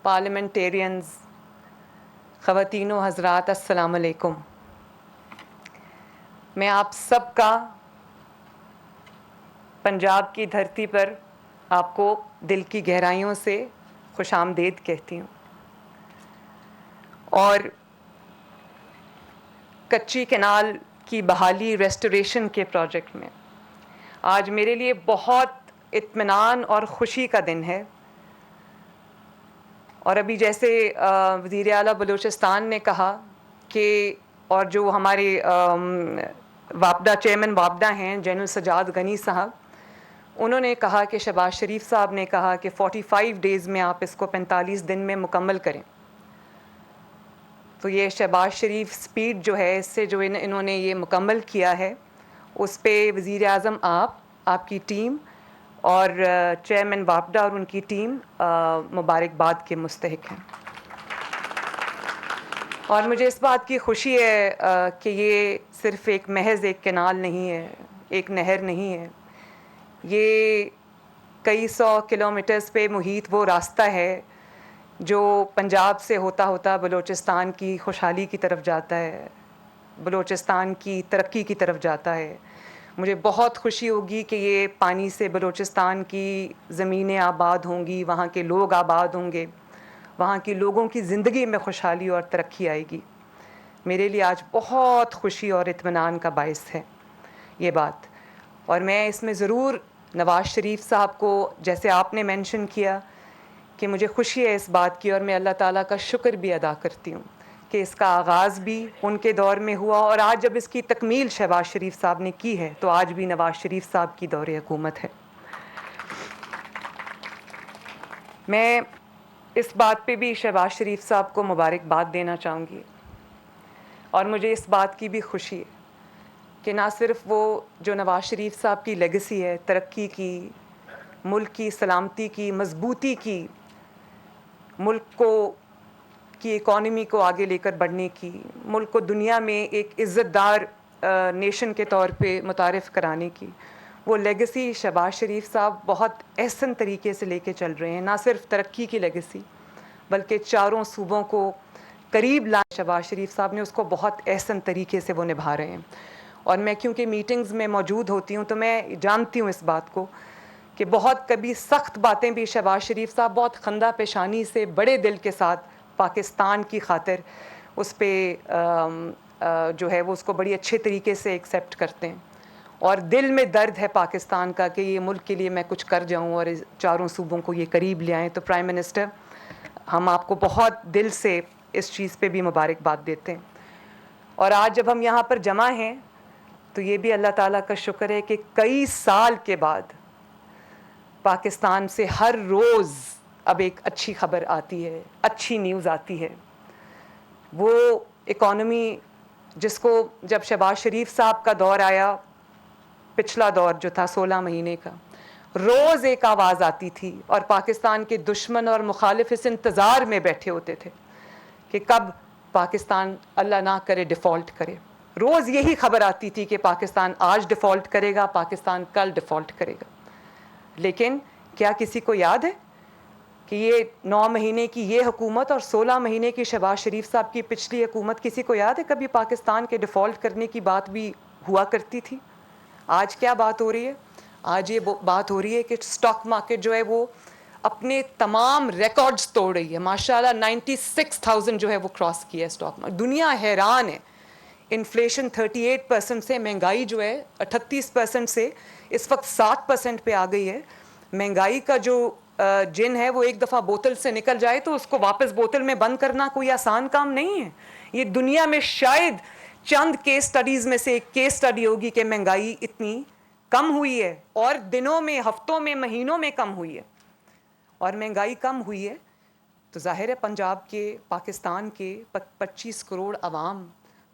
Parliamentarians, خواتین و حضرات، السلام علیکم. میں آپ سب کا پنجاب کی دھرتی پر آپ کو دل کی گہرائیوں سے خوش آمدید کہتی ہوں. اور کچی کینال کی بحالی ریسٹوریشن کے پروجیکٹ میں آج میرے لیے بہت اطمینان اور خوشی کا دن ہے. اور ابھی جیسے وزیر اعلیٰ بلوچستان نے کہا کہ اور جو ہمارے وابڈا چیئرمین وابڈا ہیں جنرل سجاد غنی صاحب، انہوں نے کہا کہ شہباز شریف صاحب نے کہا کہ 45 ڈیز میں آپ اس کو 45 دن میں مکمل کریں. تو یہ شہباز شریف سپیڈ جو ہے، اس سے جو انہوں نے یہ مکمل کیا ہے، اس پہ وزیر اعظم آپ کی ٹیم اور چیئرمین وابڈا اور ان کی ٹیم مبارکباد کے مستحق ہیں. اور مجھے اس بات کی خوشی ہے کہ یہ صرف محض ایک کینال نہیں ہے، ایک نہر نہیں ہے. یہ کئی سو کلومیٹرز پہ محیط وہ راستہ ہے جو پنجاب سے ہوتا ہوتا بلوچستان کی خوشحالی کی طرف جاتا ہے، بلوچستان کی ترقی کی طرف جاتا ہے. مجھے بہت خوشی ہوگی کہ یہ پانی سے بلوچستان کی زمینیں آباد ہوں گی، وہاں کے لوگ آباد ہوں گے، وہاں کے لوگوں کی زندگی میں خوشحالی اور ترقی آئے گی. میرے لیے آج بہت خوشی اور اطمینان کا باعث ہے یہ بات. اور میں اس میں ضرور نواز شریف صاحب کو، جیسے آپ نے مینشن کیا کہ مجھے خوشی ہے اس بات کی، اور میں اللہ تعالیٰ کا شکر بھی ادا کرتی ہوں کہ اس کا آغاز بھی ان کے دور میں ہوا، اور آج جب اس کی تکمیل شہباز شریف صاحب نے کی ہے تو آج بھی نواز شریف صاحب کی دور حکومت ہے. میں اس بات پہ بھی شہباز شریف صاحب کو مبارکباد دینا چاہوں گی. اور مجھے اس بات کی بھی خوشی ہے کہ نہ صرف وہ جو نواز شریف صاحب کی لیگسی ہے، ترقی کی، ملک کی سلامتی کی، مضبوطی کی، ملک کو کی اکانومی کو آگے لے کر بڑھنے کی، ملک کو دنیا میں ایک عزت دار نیشن کے طور پہ متعارف کرانے کی، وہ لیگسی شہباز شریف صاحب بہت احسن طریقے سے لے کے چل رہے ہیں. نہ صرف ترقی کی لیگسی بلکہ چاروں صوبوں کو قریب لانے شہباز شریف صاحب نے اس کو بہت احسن طریقے سے وہ نبھا رہے ہیں. اور میں کیونکہ میٹنگز میں موجود ہوتی ہوں تو میں جانتی ہوں اس بات کو کہ بہت کبھی سخت باتیں بھی شہباز شریف صاحب بہت خندہ پیشانی سے بڑے دل کے ساتھ پاکستان کی خاطر اس پہ جو ہے وہ اس کو بڑی اچھے طریقے سے ایکسیپٹ کرتے ہیں. اور دل میں درد ہے پاکستان کا کہ یہ ملک کے لیے میں کچھ کر جاؤں اور چاروں صوبوں کو یہ قریب لے آئیں. تو پرائم منسٹر، ہم آپ کو بہت دل سے اس چیز پہ بھی مبارکباد دیتے ہیں. اور آج جب ہم یہاں پر جمع ہیں تو یہ بھی اللہ تعالیٰ کا شکر ہے کہ کئی سال کے بعد پاکستان سے ہر روز اب ایک اچھی خبر آتی ہے، اچھی نیوز آتی ہے. وہ اکانومی جس کو جب شہباز شریف صاحب کا دور آیا، پچھلا دور جو تھا 16 مہینے کا، روز ایک آواز آتی تھی اور پاکستان کے دشمن اور مخالف اس انتظار میں بیٹھے ہوتے تھے کہ کب پاکستان اللہ نہ کرے ڈیفالٹ کرے. روز یہی خبر آتی تھی کہ پاکستان آج ڈیفالٹ کرے گا، پاکستان کل ڈیفالٹ کرے گا. لیکن کیا کسی کو یاد ہے کہ یہ 9 مہینے کی یہ حکومت اور 16 مہینے کی شہباز شریف صاحب کی پچھلی حکومت، کسی کو یاد ہے کبھی پاکستان کے ڈیفالٹ کرنے کی بات بھی ہوا کرتی تھی؟ آج کیا بات ہو رہی ہے؟ آج یہ بات ہو رہی ہے کہ سٹاک مارکیٹ جو ہے وہ اپنے تمام ریکارڈز توڑ رہی ہے. ماشاءاللہ 96,000 جو ہے وہ کراس کیا ہے سٹاک مارکیٹ. دنیا حیران ہے. انفلیشن 38% سے، مہنگائی جو ہے 38% سے اس وقت 7% پہ آ گئی ہے. مہنگائی کا جو جن ہے وہ ایک دفعہ بوتل سے نکل جائے تو اس کو واپس بوتل میں بند کرنا کوئی آسان کام نہیں ہے. یہ دنیا میں شاید چند کیس سٹڈیز میں سے ایک کیس سٹڈی ہوگی کہ مہنگائی اتنی کم ہوئی ہے، اور دنوں میں، ہفتوں میں، مہینوں میں کم ہوئی ہے. اور مہنگائی کم ہوئی ہے تو ظاہر ہے پنجاب کے، پاکستان کے 25 کروڑ عوام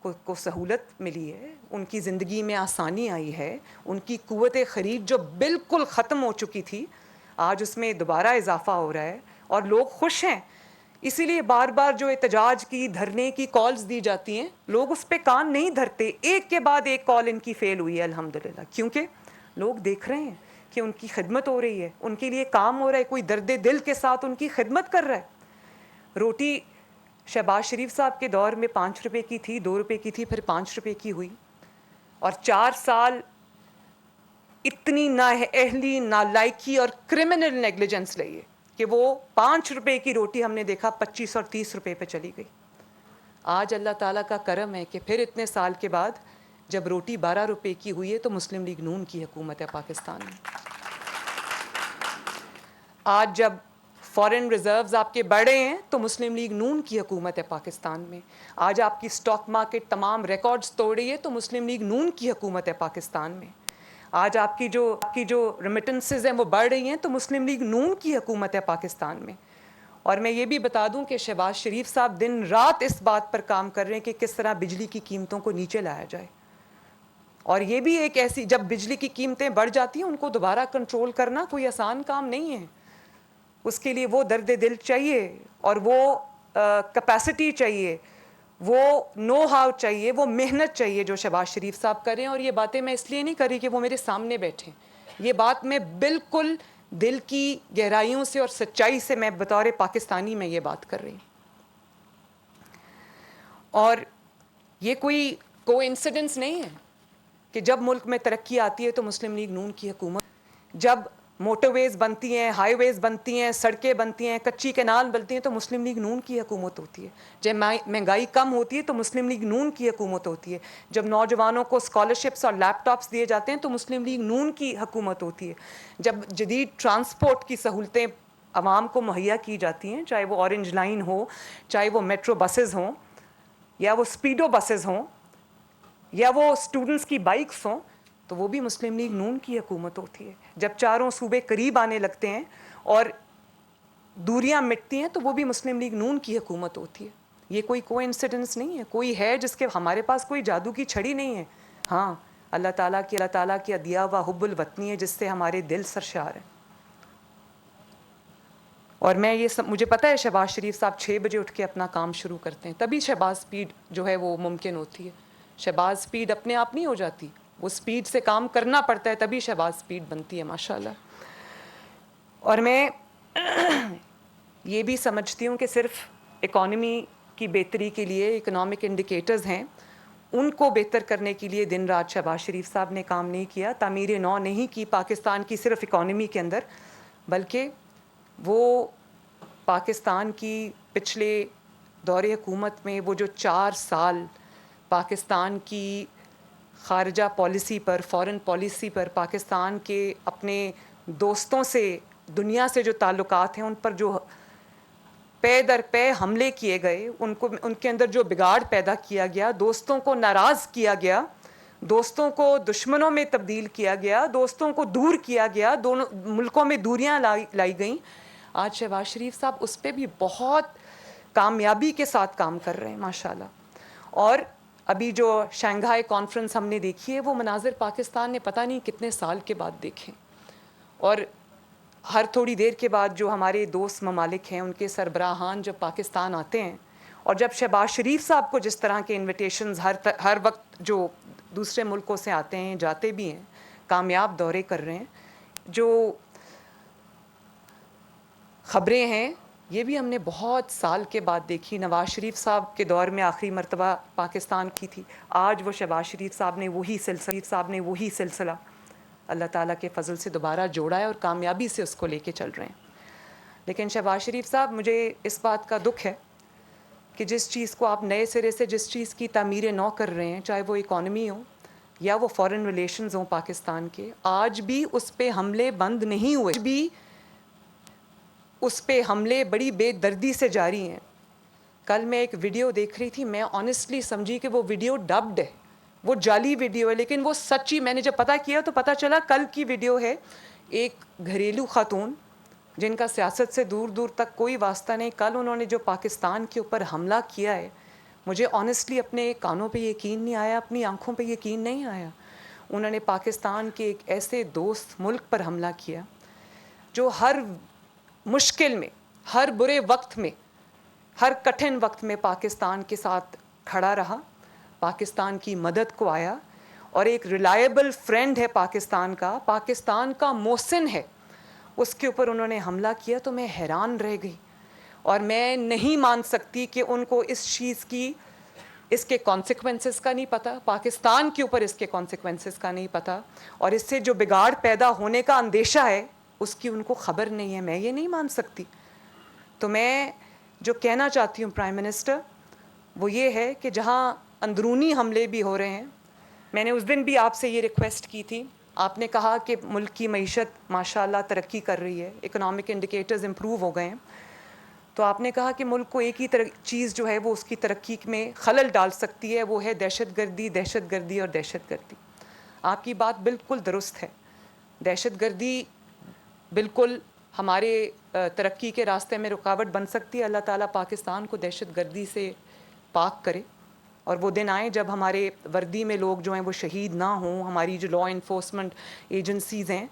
کو سہولت ملی ہے، ان کی زندگی میں آسانی آئی ہے. ان کی قوت خرید جو بالکل ختم ہو چکی تھی، آج اس میں دوبارہ اضافہ ہو رہا ہے اور لوگ خوش ہیں. اسی لیے بار بار جو احتجاج کی، دھرنے کی کالز دی جاتی ہیں، لوگ اس پہ کان نہیں دھرتے. ایک کے بعد ایک کال ان کی فیل ہوئی ہے الحمدللہ، کیونکہ لوگ دیکھ رہے ہیں کہ ان کی خدمت ہو رہی ہے، ان کے لیے کام ہو رہا ہے، کوئی درد دل کے ساتھ ان کی خدمت کر رہا ہے. روٹی شہباز شریف صاحب کے دور میں 5 روپے کی تھی, 2 روپے کی تھی, پھر 5 روپے کی ہوئی, اور 4 سال اتنی نااہلی, نالائکی اور کرمنل نیگلیجنس رہی ہے کہ وہ 5 روپے کی روٹی ہم نے دیکھا 25 اور 30 روپے پہ چلی گئی. آج اللہ تعالیٰ کا کرم ہے کہ پھر اتنے سال کے بعد جب روٹی 12 روپے کی ہوئی ہے تو مسلم لیگ نون کی حکومت ہے پاکستان میں. آج جب فارن ریزروز آپ کے بڑھے ہیں تو مسلم لیگ نون کی حکومت ہے پاکستان میں. آج آپ کی سٹاک مارکیٹ تمام ریکارڈز توڑ رہی ہے تو مسلم لیگ نون کی حکومت ہے پاکستان میں. آج آپ کی جو ریمیٹنسز ہیں وہ بڑھ رہی ہیں تو مسلم لیگ نون کی حکومت ہے پاکستان میں. اور میں یہ بھی بتا دوں کہ شہباز شریف صاحب دن رات اس بات پر کام کر رہے ہیں کہ کس طرح بجلی کی قیمتوں کو نیچے لایا جائے. اور یہ بھی ایک ایسی, جب بجلی کی قیمتیں بڑھ جاتی ہیں ان کو دوبارہ کنٹرول کرنا کوئی آسان کام نہیں ہے. اس کے لیے وہ درد دل چاہیے اور وہ کیپیسٹی چاہیے, وہ نو ہاؤ چاہیے, وہ محنت چاہیے جو شہباز شریف صاحب کریں. اور یہ باتیں میں اس لیے نہیں کر رہی کہ وہ میرے سامنے بیٹھیں, یہ بات میں بالکل دل کی گہرائیوں سے اور سچائی سے میں بطور پاکستانی میں یہ بات کر رہی ہوں. اور یہ کوئی کوانسیڈنس نہیں ہے کہ جب ملک میں ترقی آتی ہے تو مسلم لیگ نون کی حکومت, جب موٹر ویز بنتی ہیں, ہائی ویز بنتی ہیں, سڑکیں بنتی ہیں, کچی کینال بنتی ہیں تو مسلم لیگ نون کی حکومت ہوتی ہے. جب مہنگائی کم ہوتی ہے تو مسلم لیگ نون کی حکومت ہوتی ہے. جب نوجوانوں کو اسکالرشپس اور لیپ ٹاپس دیے جاتے ہیں تو مسلم لیگ نون کی حکومت ہوتی ہے. جب جدید ٹرانسپورٹ کی سہولتیں عوام کو مہیا کی جاتی ہیں, چاہے وہ اورنج لائن ہو, چاہے وہ میٹرو بسز ہوں, یا وہ اسپیڈو بسز ہوں, یا وہ اسٹوڈنٹس کی بائکس ہوں, تو وہ بھی مسلم لیگ نون کی حکومت ہوتی ہے. جب چاروں صوبے قریب آنے لگتے ہیں اور دوریاں مٹتی ہیں تو وہ بھی مسلم لیگ نون کی حکومت ہوتی ہے. یہ کوئی کوانسیڈنس نہیں ہے. کوئی ہے جس کے, ہمارے پاس کوئی جادو کی چھڑی نہیں ہے. ہاں, اللہ تعالیٰ کی عطیہ و حب الوطنی ہے جس سے ہمارے دل سرشار ہیں. اور میں یہ مجھے پتہ ہے شہباز شریف صاحب 6 بجے اٹھ کے اپنا کام شروع کرتے ہیں, تبھی شہباز سپیڈ جو ہے وہ ممکن ہوتی ہے. شہباز سپیڈ اپنے آپ نہیں ہو جاتی, وہ سپیڈ سے کام کرنا پڑتا ہے تبھی شہباز سپیڈ بنتی ہے ماشاءاللہ. اور میں یہ بھی سمجھتی ہوں کہ صرف اکانومی کی بہتری کے لیے اکنامک انڈیکیٹرز ہیں, ان کو بہتر کرنے کے لیے دن رات شہباز شریف صاحب نے کام نہیں کیا, تعمیر نو نہیں کی پاکستان کی صرف اکانومی کے اندر, بلکہ وہ پاکستان کی پچھلے دور حکومت میں وہ جو 4 سال پاکستان کی خارجہ پالیسی پر, فارن پالیسی پر, پاکستان کے اپنے دوستوں سے, دنیا سے جو تعلقات ہیں ان پر جو پے در پے حملے کیے گئے, ان کے اندر جو بگاڑ پیدا کیا گیا, دوستوں کو ناراض کیا گیا, دوستوں کو دشمنوں میں تبدیل کیا گیا, دوستوں کو دور کیا گیا, دونوں ملکوں میں دوریاں لائی گئیں. آج شہباز شریف صاحب اس پہ بھی بہت کامیابی کے ساتھ کام کر رہے ہیں ماشاءاللہ. اور ابھی جو شنگھائی کانفرنس ہم نے دیکھی ہے وہ مناظر پاکستان نے پتہ نہیں کتنے سال کے بعد دیکھے. اور ہر تھوڑی دیر کے بعد جو ہمارے دوست ممالک ہیں ان کے سربراہان جب پاکستان آتے ہیں, اور جب شہباز شریف صاحب کو جس طرح کے انویٹیشنز ہر وقت جو دوسرے ملکوں سے آتے ہیں, جاتے بھی ہیں, کامیاب دورے کر رہے ہیں, جو خبریں ہیں یہ بھی ہم نے بہت سال کے بعد دیکھی. نواز شریف صاحب کے دور میں آخری مرتبہ پاکستان کی تھی, آج وہ شہباز شریف صاحب نے وہی سلسلہ اللہ تعالیٰ کے فضل سے دوبارہ جوڑا ہے اور کامیابی سے اس کو لے کے چل رہے ہیں. لیکن شہباز شریف صاحب, مجھے اس بات کا دکھ ہے کہ جس چیز کو آپ نئے سرے سے, جس چیز کی تعمیر نو کر رہے ہیں, چاہے وہ اکانومی ہو یا وہ فارن ریلیشنز ہوں پاکستان کے, آج بھی اس پہ حملے بند نہیں ہوئے, بھی اس پہ حملے بڑی بے دردی سے جاری ہیں. کل میں ایک ویڈیو دیکھ رہی تھی, میں آنیسٹلی سمجھی کہ وہ ویڈیو ڈبڈ ہے, وہ جعلی ویڈیو ہے, لیکن وہ سچی. میں نے جب پتہ کیا تو پتہ چلا کل کی ویڈیو ہے. ایک گھریلو خاتون جن کا سیاست سے دور دور تک کوئی واسطہ نہیں, کل انہوں نے جو پاکستان کے اوپر حملہ کیا ہے, مجھے آنیسٹلی اپنے کانوں پہ یقین نہیں آیا, اپنی آنکھوں پہ یقین نہیں آیا. انہوں نے پاکستان کے ایک ایسے دوست ملک پر حملہ کیا جو ہر مشکل میں, ہر برے وقت میں, ہر کٹھن وقت میں پاکستان کے ساتھ کھڑا رہا, پاکستان کی مدد کو آیا, اور ایک ریلائبل فرینڈ ہے پاکستان کا محسن ہے, اس کے اوپر انہوں نے حملہ کیا. تو میں حیران رہ گئی. اور میں نہیں مان سکتی کہ ان کو اس چیز کی اس کے کانسیکوینسز کا نہیں پتہ, پاکستان کے اوپر اس کے کانسیکوینسز کا نہیں پتہ, اور اس سے جو بگاڑ پیدا ہونے کا اندیشہ ہے اس کی ان کو خبر نہیں ہے. میں یہ نہیں مان سکتی. تو میں جو کہنا چاہتی ہوں پرائم منسٹر وہ یہ ہے کہ جہاں اندرونی حملے بھی ہو رہے ہیں, میں نے اس دن بھی آپ سے یہ ریکویسٹ کی تھی, آپ نے کہا کہ ملک کی معیشت ماشاءاللہ ترقی کر رہی ہے, اکنامک انڈیکیٹرز امپروو ہو گئے ہیں, تو آپ نے کہا کہ ملک کو ایک ہی چیز جو ہے وہ اس کی ترقی میں خلل ڈال سکتی ہے, وہ ہے دہشت گردی, دہشت گردی اور دہشت گردی. آپ کی بات بالکل درست ہے. دہشت گردی بالکل ہمارے ترقی کے راستے میں رکاوٹ بن سکتی ہے. اللہ تعالیٰ پاکستان کو دہشت گردی سے پاک کرے, اور وہ دن آئیں جب ہمارے وردی میں لوگ جو ہیں وہ شہید نہ ہوں, ہماری جو لا انفورسمنٹ ایجنسیز ہیں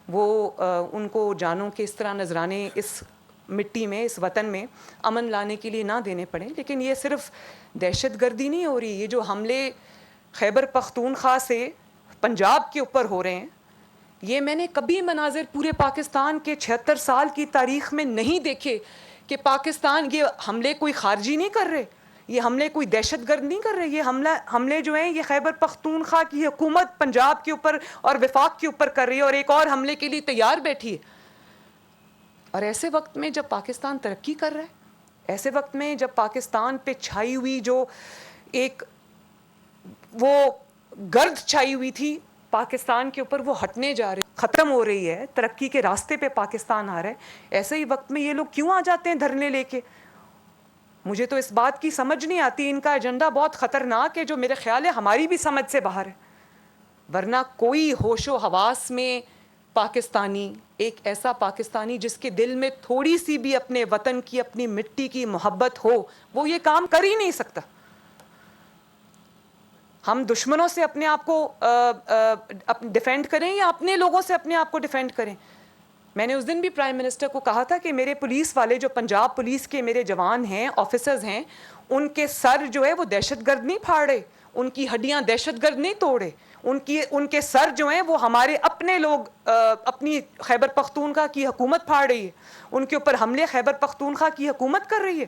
وہ ان کو جانوں کے اس طرح نذرانے اس مٹی میں, اس وطن میں امن لانے کے لیے نہ دینے پڑیں. لیکن یہ صرف دہشت گردی نہیں ہو رہی, یہ جو حملے خیبر پختونخوا سے پنجاب کے اوپر ہو رہے ہیں, یہ میں نے کبھی مناظر پورے پاکستان کے 76 سال کی تاریخ میں نہیں دیکھے کہ پاکستان یہ حملے کوئی خارجی نہیں کر رہے, یہ حملے کوئی دہشت گرد نہیں کر رہے, یہ حملے جو ہیں یہ خیبر پختونخوا کی حکومت پنجاب کے اوپر اور وفاق کے اوپر کر رہی ہے, اور ایک اور حملے کے لیے تیار بیٹھی ہے. اور ایسے وقت میں جب پاکستان ترقی کر رہا ہے, ایسے وقت میں جب پاکستان پہ چھائی ہوئی جو ایک وہ گرد چھائی ہوئی تھی پاکستان کے اوپر, وہ ہٹنے جا رہی, ختم ہو رہی ہے, ترقی کے راستے پہ پاکستان آ رہا ہے, ایسے ہی وقت میں یہ لوگ کیوں آ جاتے ہیں دھرنے لے کے؟ مجھے تو اس بات کی سمجھ نہیں آتی. ان کا ایجنڈا بہت خطرناک ہے جو میرے خیال ہے ہماری بھی سمجھ سے باہر ہے. ورنہ کوئی ہوش و حواس میں پاکستانی, ایک ایسا پاکستانی جس کے دل میں تھوڑی سی بھی اپنے وطن کی, اپنی مٹی کی محبت ہو, وہ یہ کام کر ہی نہیں سکتا. ہم دشمنوں سے اپنے آپ کو ڈیفینڈ کریں یا اپنے لوگوں سے اپنے آپ کو ڈیفینڈ کریں؟ میں نے اس دن بھی پرائم منسٹر کو کہا تھا کہ میرے پولیس والے جو پنجاب پولیس کے میرے جوان ہیں, آفیسرز ہیں, ان کے سر جو ہے وہ دہشت گرد نہیں پھاڑے, ان کی ہڈیاں دہشت گرد نہیں توڑے, ان کے سر جو ہیں وہ ہمارے اپنے لوگ اپنی خیبر پختونخوا کی حکومت پھاڑ رہی ہے, ان کے اوپر حملے خیبر پختونخوا کی حکومت کر رہی ہے.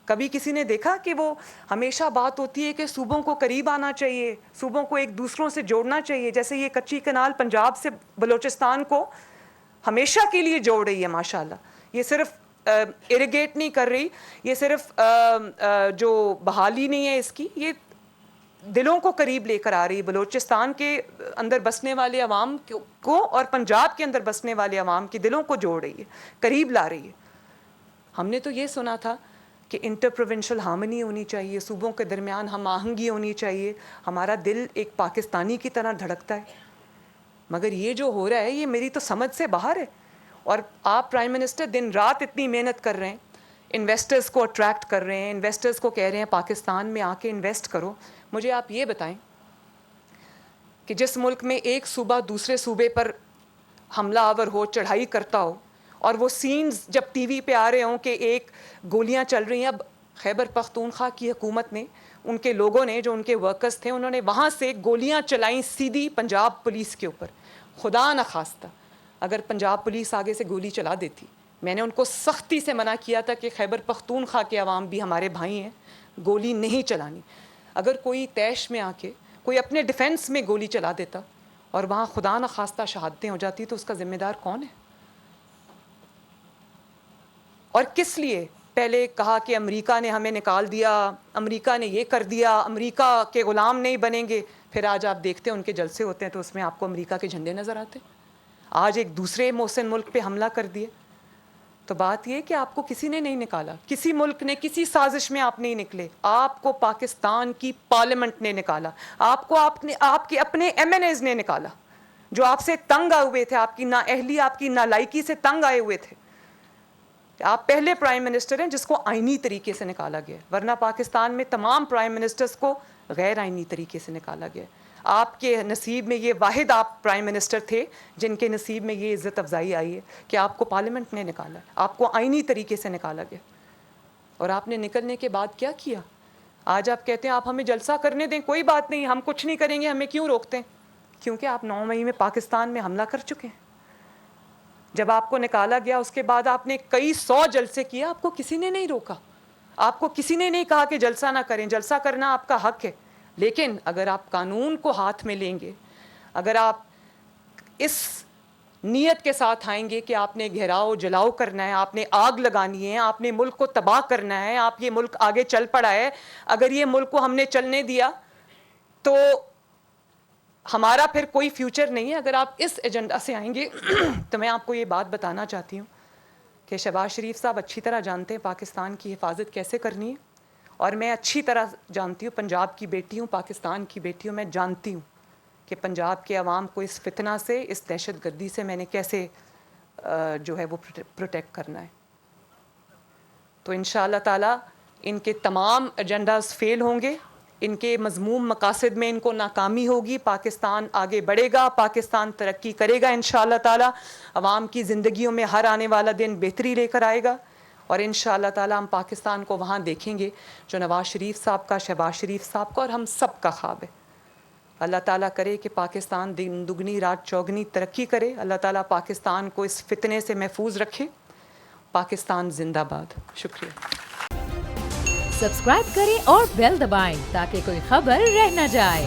کبھی کسی نے دیکھا کہ وہ ہمیشہ بات ہوتی ہے کہ صوبوں کو قریب آنا چاہیے, صوبوں کو ایک دوسروں سے جوڑنا چاہیے, جیسے یہ کچی کنال پنجاب سے بلوچستان کو ہمیشہ کے لیے جوڑ رہی ہے ماشاءاللہ. یہ صرف اریگیٹ نہیں کر رہی, یہ صرف جو بحالی نہیں ہے اس کی, یہ دلوں کو قریب لے کر آ رہی ہے. بلوچستان کے اندر بسنے والے عوام کو اور پنجاب کے اندر بسنے والے عوام کے دلوں کو جوڑ رہی ہے, قریب لا رہی ہے. ہم نے تو یہ سنا تھا کہ انٹر پروونشل ہارمنی ہونی چاہیے, صوبوں کے درمیان ہم آہنگی ہونی چاہیے, ہمارا دل ایک پاکستانی کی طرح دھڑکتا ہے. مگر یہ جو ہو رہا ہے یہ میری تو سمجھ سے باہر ہے. اور آپ پرائم منسٹر دن رات اتنی محنت کر رہے ہیں, انویسٹرز کو اٹریکٹ کر رہے ہیں, انویسٹرز کو کہہ رہے ہیں پاکستان میں آ کے انویسٹ کرو. مجھے آپ یہ بتائیں کہ جس ملک میں ایک صوبہ دوسرے صوبے پر حملہ آور ہو, چڑھائی کرتا ہو, اور وہ سینز جب ٹی وی پہ آ رہے ہوں کہ ایک گولیاں چل رہی ہیں, اب خیبر پختونخوا کی حکومت نے, ان کے لوگوں نے, جو ان کے ورکرز تھے, انہوں نے وہاں سے گولیاں چلائیں سیدھی پنجاب پولیس کے اوپر. خدا نخواستہ اگر پنجاب پولیس آگے سے گولی چلا دیتی, میں نے ان کو سختی سے منع کیا تھا کہ خیبر پختونخوا کے عوام بھی ہمارے بھائی ہیں, گولی نہیں چلانی. اگر کوئی طیش میں آ کے کوئی اپنے ڈیفنس میں گولی چلا دیتا اور وہاں خدا نخواستہ شہادتیں ہو جاتی, تو اس کا ذمہ دار کون ہے؟ اور کس لیے پہلے کہا کہ امریکہ نے ہمیں نکال دیا, امریکہ نے یہ کر دیا, امریکہ کے غلام نہیں بنیں گے, پھر آج آپ دیکھتے ہیں ان کے جلسے ہوتے ہیں تو اس میں آپ کو امریکہ کے جھنڈے نظر آتے. آج ایک دوسرے محسن ملک پہ حملہ کر دیے. تو بات یہ کہ آپ کو کسی نے نہیں نکالا, کسی ملک نے, کسی سازش میں آپ نہیں نکلے, آپ کو پاکستان کی پارلیمنٹ نے نکالا, آپ کو آپ کے اپنے ایم این ایز نے نکالا, جو آپ سے تنگ آئے ہوئے تھے, آپ کی نااہلی, آپ کی نالائکی سے تنگ آئے ہوئے تھے. آپ پہلے پرائم منسٹر ہیں جس کو آئینی طریقے سے نکالا گیا, ورنہ پاکستان میں تمام پرائم منسٹرز کو غیر آئینی طریقے سے نکالا گیا. آپ کے نصیب میں یہ واحد آپ پرائم منسٹر تھے جن کے نصیب میں یہ عزت افزائی آئی ہے کہ آپ کو پارلیمنٹ نے نکالا, آپ کو آئینی طریقے سے نکالا گیا. اور آپ نے نکلنے کے بعد کیا کیا؟ آج آپ کہتے ہیں آپ ہمیں جلسہ کرنے دیں, کوئی بات نہیں, ہم کچھ نہیں کریں گے, ہمیں کیوں روکتے ہیں؟ کیونکہ آپ 9 مئی میں پاکستان میں حملہ کر چکے ہیں. جب آپ کو نکالا گیا اس کے بعد آپ نے کئی 100 جلسے کیے, آپ کو کسی نے نہیں روکا, آپ کو کسی نے نہیں کہا کہ جلسہ نہ کریں, جلسہ کرنا آپ کا حق ہے. لیکن اگر آپ قانون کو ہاتھ میں لیں گے, اگر آپ اس نیت کے ساتھ آئیں گے کہ آپ نے گھیراؤ جلاؤ کرنا ہے, آپ نے آگ لگانی ہے, آپ نے ملک کو تباہ کرنا ہے, آپ یہ ملک آگے چل پڑا ہے, اگر یہ ملک کو ہم نے چلنے دیا تو ہمارا پھر کوئی فیوچر نہیں ہے. اگر آپ اس ایجنڈا سے آئیں گے تو میں آپ کو یہ بات بتانا چاہتی ہوں کہ شہباز شریف صاحب اچھی طرح جانتے ہیں پاکستان کی حفاظت کیسے کرنی ہے, اور میں اچھی طرح جانتی ہوں, پنجاب کی بیٹی ہوں, پاکستان کی بیٹی ہوں, میں جانتی ہوں کہ پنجاب کے عوام کو اس فتنہ سے, اس دہشت گردی سے میں نے کیسے جو ہے وہ پروٹیکٹ کرنا ہے. تو انشاءاللہ تعالیٰ ان کے تمام ایجنڈاز فیل ہوں گے, ان کے مذموم مقاصد میں ان کو ناکامی ہوگی, پاکستان آگے بڑھے گا, پاکستان ترقی کرے گا انشاءاللہ تعالیٰ, عوام کی زندگیوں میں ہر آنے والا دن بہتری لے کر آئے گا, اور انشاءاللہ تعالیٰ ہم پاکستان کو وہاں دیکھیں گے جو نواز شریف صاحب کا, شہباز شریف صاحب کا اور ہم سب کا خواب ہے. اللہ تعالیٰ کرے کہ پاکستان دن دگنی رات چوگنی ترقی کرے, اللہ تعالیٰ پاکستان کو اس فتنے سے محفوظ رکھے. پاکستان زندہ باد. شکریہ. سبسکرائب کریں اور بیل دبائیں تاکہ کوئی خبر رہ نہ جائے.